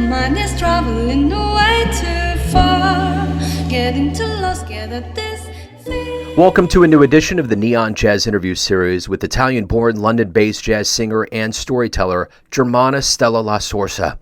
mind is traveling away too far, getting too lost, get at this thing. Welcome to a new edition of the Neon Jazz interview series with Italian-born, London-based jazz singer and storyteller Germana Stella La Sorsa.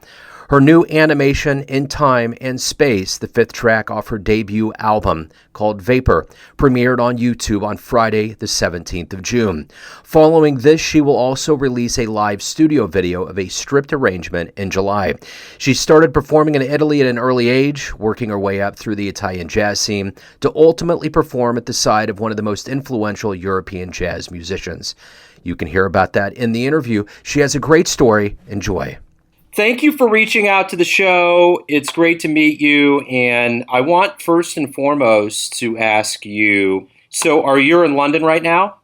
Her new animation, In Time and Space, the fifth track off her debut album called Vapour, premiered on YouTube on Friday, the 17th of June. Following this, she will also release a live studio video of a stripped arrangement in July. She started performing in Italy at an early age, working her way up through the Italian jazz scene to ultimately perform at the side of one of the most influential European jazz musicians. You can hear about that in the interview. She has a great story. Enjoy. Thank you for reaching out to the show. It's great to meet you. And I want first and foremost to ask you, so are you in London right now?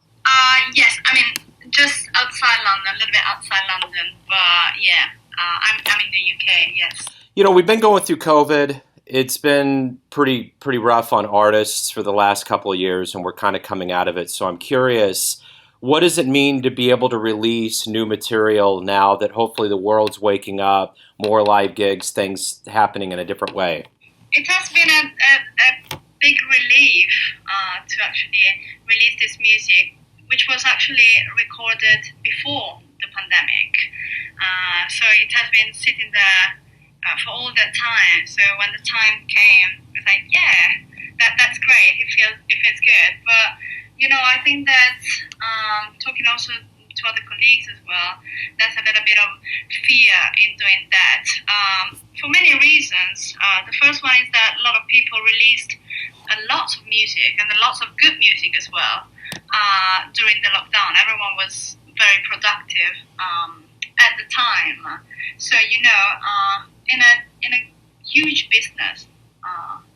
Yes, I mean, just outside London, a little bit outside London. But yeah, I'm in the UK, yes. You know, we've been going through COVID. It's been pretty rough on artists for the last couple of years, and we're kind of coming out of it. So I'm curious, what does it mean to be able to release new material now that hopefully the world's waking up, more live gigs, things happening in a different way? It has been a big relief to actually release this music, which was actually recorded before the pandemic. So it has been sitting there for all that time. So when the time came, it was like, yeah, that's great. It feels good. But you know, I think that talking also to other colleagues as well, there's a little bit of fear in doing that for many reasons. The first one is that a lot of people released lots of music and lots of good music as well during the lockdown. Everyone was very productive at the time. So you know, in a huge business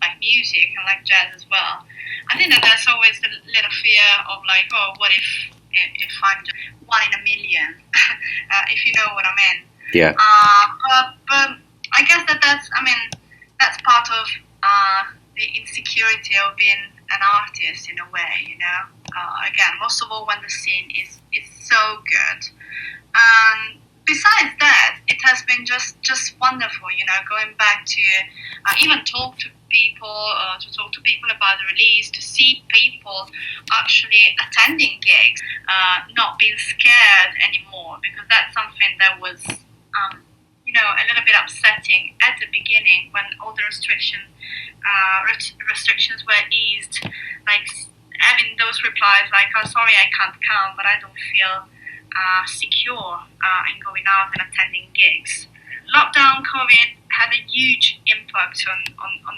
like music and like jazz as well, I think that there's always a little fear of like, oh, what if I'm just one in a million, if you know what I mean. Yeah. But I guess that's part of the insecurity of being an artist in a way, you know. Again, most of all when the scene is so good. Besides that, it has been just wonderful, you know, going back to even talk to people about the release, to see people actually attending gigs, not being scared anymore, because that's something that was, you know, a little bit upsetting at the beginning when all the restrictions were eased, like having those replies like, oh, sorry, I can't come, but I don't feel secure in going out and attending gigs. Lockdown, COVID had a huge impact on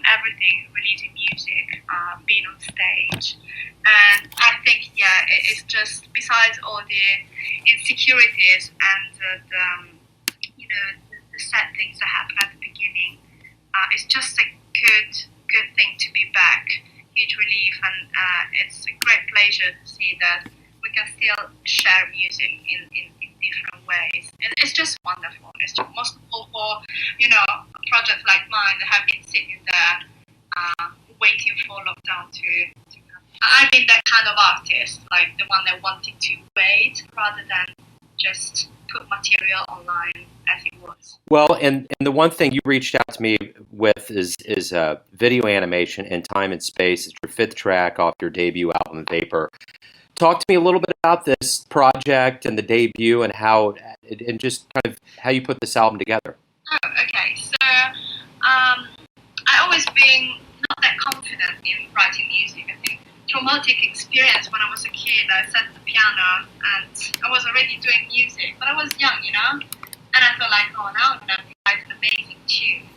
everything, releasing music, being on stage. And I think, yeah, it's just, besides all the insecurities and you know, the sad things that happened at the beginning, it's just a good thing to be back, huge relief, and it's a great pleasure to see that we can still share music in different ways. It's just wonderful. It's just most of all for, you know, projects like mine that have been sitting there waiting for lockdown to come. I've been that kind of artist, like the one that wanted to wait rather than just put material online as it was. Well, and the one thing you reached out to me with is video animation in Time and Space. It's your fifth track off your debut album, Vapour. Talk to me a little bit about this project and the debut and how, and just kind of how you put this album together. Oh, okay. So I always been not that confident in writing music. I think traumatic experience when I was a kid. I sat at the piano and I was already doing music, but I was young, you know. And I felt like, oh, now I'm gonna write an amazing tune.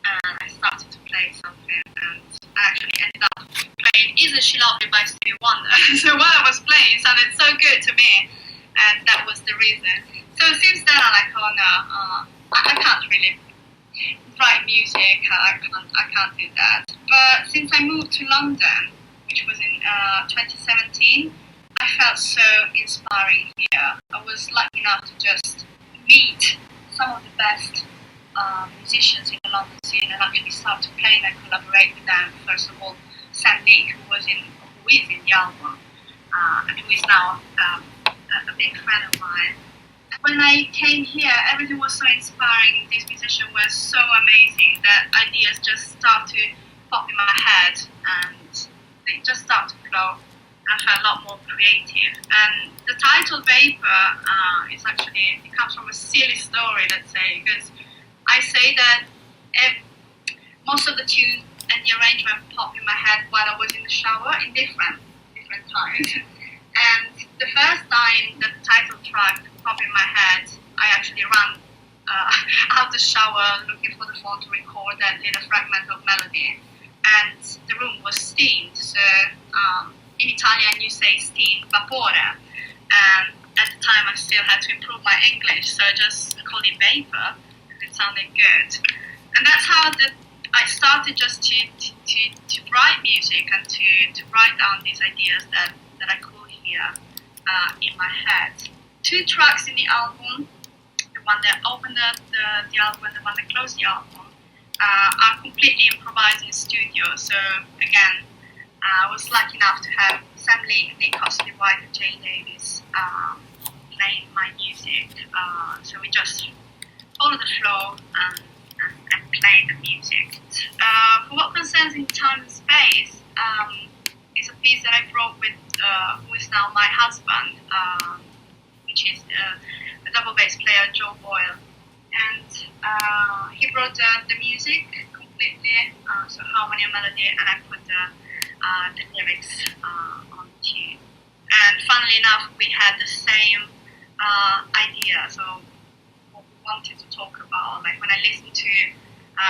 And I started to play something, and I actually ended up playing Isn't She Lovely by Stevie Wonder. So while I was playing, it sounded so good to me, and that was the reason. So since then, I'm like, oh no, I can't really write music, I can't do that. But since I moved to London, which was in 2017, I felt so inspiring here. I was lucky enough to just meet some of the best musicians in the London scene, and I really started to play and collaborate with them. First of all, Sam Nick, who is in Yalma, and who is now a big friend of mine. When I came here, everything was so inspiring. This musician was so amazing that ideas just start to pop in my head and they just start to flow. I felt a lot more creative. And the title Vapour is actually, it comes from a silly story, let's say, because I say that most of the tunes and the arrangement pop in my head while I was in the shower in different times. And the first time that the title track popped in my head, I actually ran out the shower looking for the phone to record that little fragment of melody. And the room was steamed. So in Italian you say steamed Vapour. And at the time I still had to improve my English, so I just called it Vapour because it sounded good. And that's how I started just to write music and to write down these ideas that I could hear in my head. 2 tracks in the album, the one that opened the album and the one that closed the album, are completely improvised in studio. So again, I was lucky enough to have Sam Leake, Nick Costley White and Jay Davis playing my music. So we just follow the flow and play the music. For what concerns In Time and Space, it's a piece that I wrote with who is now my husband, which is a double bass player, Joe Boyle. And he wrote the music completely, so harmony and melody, and I put the lyrics on the tune. And funnily enough, we had the same idea, so what we wanted to talk about. Like when I listened to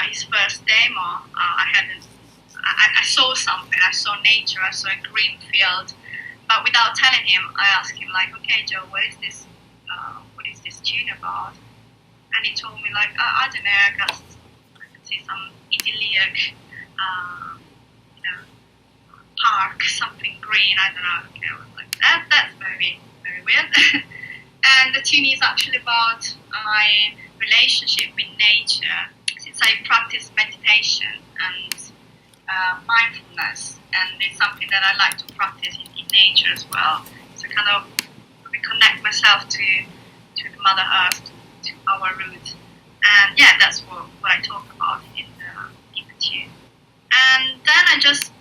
his first demo, I saw something, I saw nature, I saw a green field, but without telling him, I asked him like, okay Joe, what is this tune about? And he told me like, I don't know, I can see some idyllic, park, something green, I don't know. Okay, I was like, that's very, very weird. And the tune is actually about my relationship with nature, since I practice meditation and mindfulness, and it's something that I like to practice in nature as well. So kind of reconnect myself to the Mother Earth, to our roots, and yeah, that's what I talk about in the tune. And then I just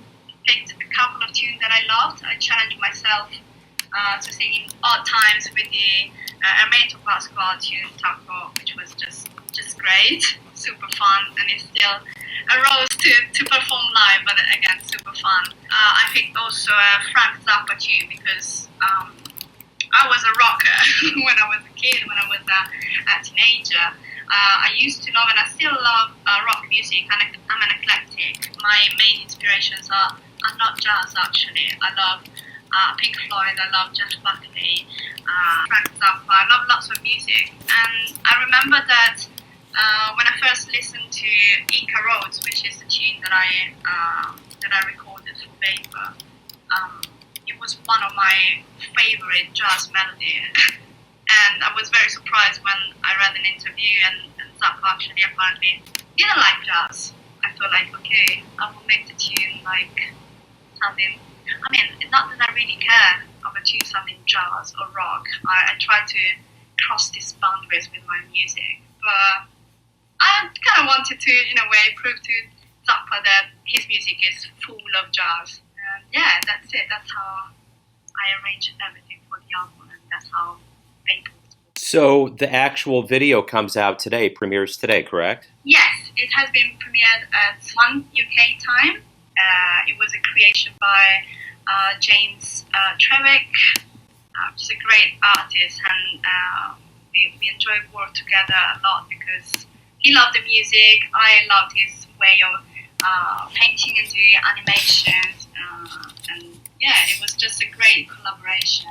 picked a couple of tunes that I loved. I challenged myself to sing in odd times with the Hermeto Pascual tune Taco, which was just great, super fun, and it's still a rose to perform live, but again, super fun. I picked also a Frank Zappa tune because I was a rocker when I was a kid, when I was a teenager. I used to love, and I still love, rock music, and I'm an eclectic. My main inspirations are not jazz, actually. I love Pink Floyd, I love Jeff Buckley, Frank Zappa. I love lots of music, and I remember that when I first listened to Inca Roads, which is the tune that I recorded for Vapour, it was one of my favorite jazz melodies. And I was very surprised when I read an interview and Zappa actually apparently didn't like jazz. I thought like, okay, I will make the tune like something. I mean, not that I really care of a tune sounding jazz or rock. I try to cross these boundaries with my music. But I kind of wanted to, in a way, prove to Zappa that his music is full of jazz. And yeah, that's it. That's how I arranged everything for the album, and that's how Vapour was born. So the actual video comes out today, premieres today, correct? Yes, it has been premiered at 1 UK time. It was a creation by James Trevick, which is a great artist, and we enjoy work together a lot because he loved the music, I loved his way of painting and doing animations, and yeah, it was just a great collaboration.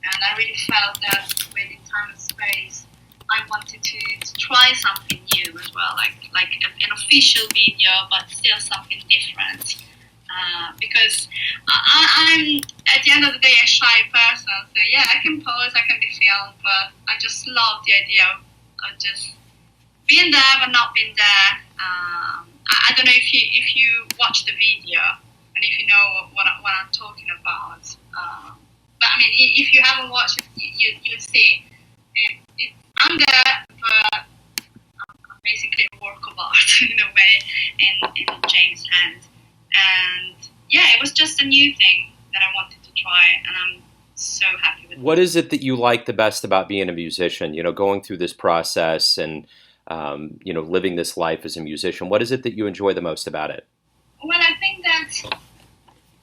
And I really felt that with In Time and Space, I wanted to try something new as well, like an official video, but still something different. Because I'm, at the end of the day, a shy person, so yeah, I can pose, I can be filmed, but I just love the idea of just being there but not being there. I don't know if you watch the video and if you know what I'm talking about. But I mean, if you haven't watched it, you'll see. I'm there, but I'm basically a work in James' hand. And yeah, it was just a new thing that I wanted to try, and I'm so happy with it. What is it that you like the best about being a musician? Going through this process and living this life as a musician. What is it that you enjoy the most about it? Well, I think that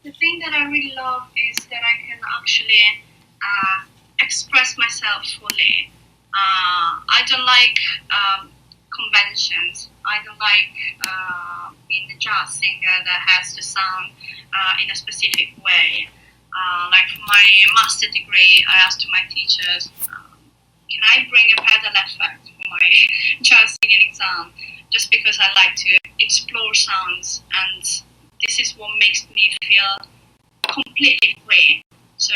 the thing that I really love is that I can actually express myself fully. I don't like conventions. I don't like being a jazz singer that has to sound in a specific way. Like for my master degree, I asked to my teachers, can I bring a pedal effect for my jazz singing exam? Just because I like to explore sounds, and this is what makes me feel completely free. So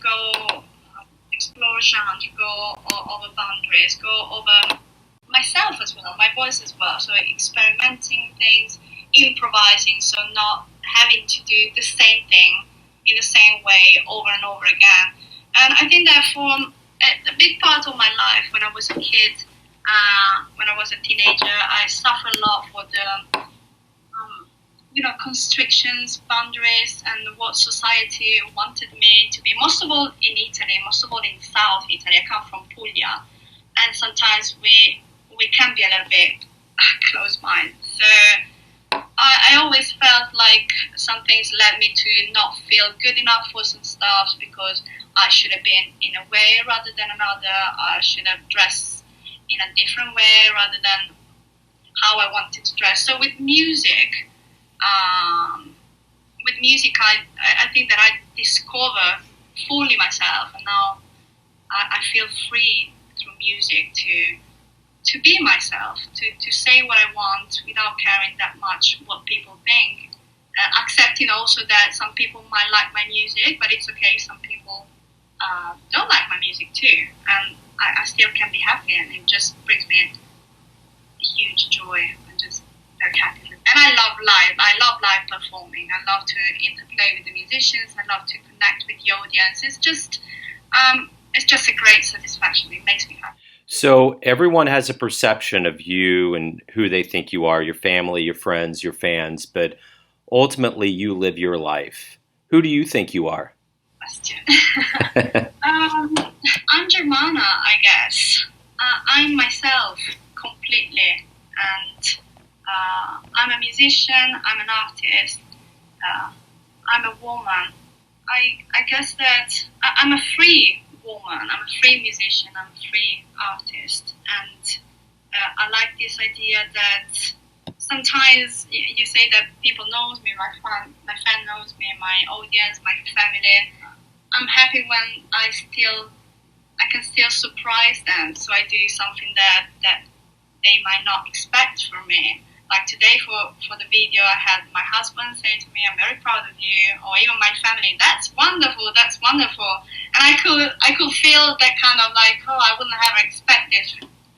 go explore genres, go over boundaries, go over myself as well, my voice as well. So experimenting things, improvising, so not having to do the same thing in the same way over and over again. And I think that for a big part of my life, when I was a kid, when I was a teenager, I suffered a lot for the constrictions, boundaries, and what society wanted me to be. Most of all in Italy, most of all in South Italy. I come from Puglia, and sometimes we can be a little bit close-minded. So I always felt like some things led me to not feel good enough for some stuff because I should have been in a way rather than another. I should have dressed in a different way rather than how I wanted to dress. So with music, I think that I discover fully myself, and now I feel free through music to be myself, to say what I want without caring that much what people think. Accepting also that some people might like my music, but it's okay, some people don't like my music too, and I still can be happy, and it just brings me a huge joy. I'm just very happy with it. And I love live performing. I love to interplay with the musicians. I love to connect with the audience. It's just a great satisfaction. It makes me happy. So everyone has a perception of you and who they think you are, your family, your friends, your fans, but ultimately you live your life. Who do you think you are? I'm Germana, I guess. I'm myself completely, and I'm a musician, I'm an artist, I'm a woman. I guess that I'm a free woman, I'm a free musician, I'm a free artist, and I like this idea that sometimes you say that people knows me, my fan knows me, my audience, my family. I'm happy when I can still surprise them, so I do something that they might not expect from me. Like today for the video, I had my husband say to me, I'm very proud of you, or even my family, that's wonderful. And I could feel that kind of like, oh, I wouldn't have expected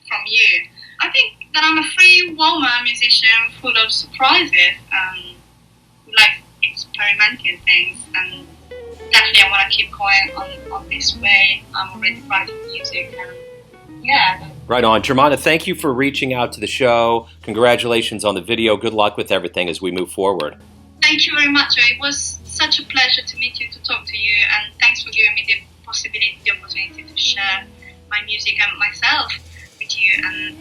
from you. I think that I'm a free woman, musician, full of surprises, who like experimenting things, and definitely I want to keep going on this way. I'm already writing music, and yeah. Right on. Germana, thank you for reaching out to the show. Congratulations on the video. Good luck with everything as we move forward. Thank you very much. It was such a pleasure to meet you, to talk to you, and thanks for giving me the opportunity to share my music and myself with you and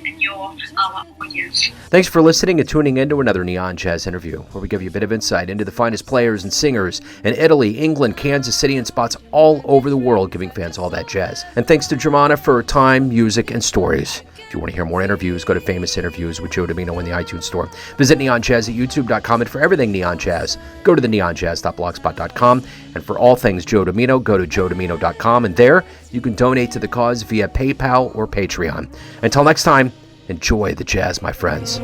our audience. Thanks for listening and tuning in to another Neon Jazz interview, where we give you a bit of insight into the finest players and singers in Italy, England, Kansas City, and spots all over the world, giving fans all that jazz. And thanks to Germana for her time, music, and stories. If you want to hear more interviews, go to Famous Interviews with Joe Domino in the iTunes Store. Visit neonjazz at youtube.com, and for everything Neon Jazz, go to the neonjazz.blogspot.com. And for all things Joe Domino, go to joedomino.com, and there you can donate to the cause via PayPal or Patreon. Until next time, enjoy the jazz, my friends.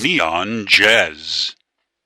Neon Jazz.